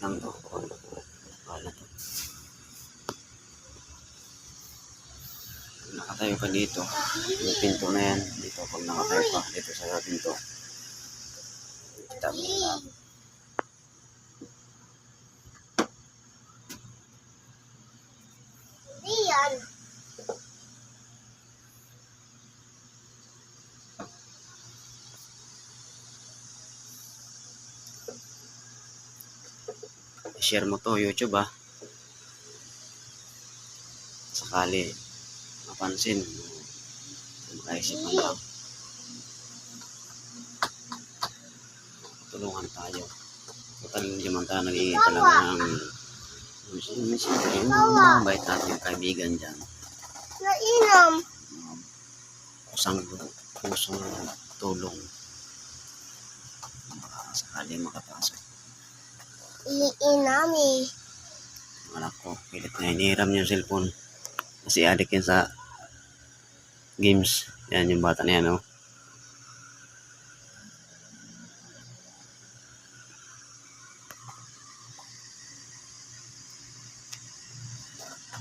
lang to. Wala to. Nakatayo ka dito. Yung pinto na yan. Dito pag nakatayo ka. Dito sa pinto. Kita mo lang. Yan. I-share mo to YouTube sakali mapansin makaisipan lang, tulungan tayo. Total hindi man tayo nag-iingi talaga ng mabait natin kaibigan dyan. Nainom. Pusong tulong sakali makapasok. Iinam eh. Anak ko, pilit na hiniram yung cellphone kasi adik yan sa games. Yan yung bata na yan, oh.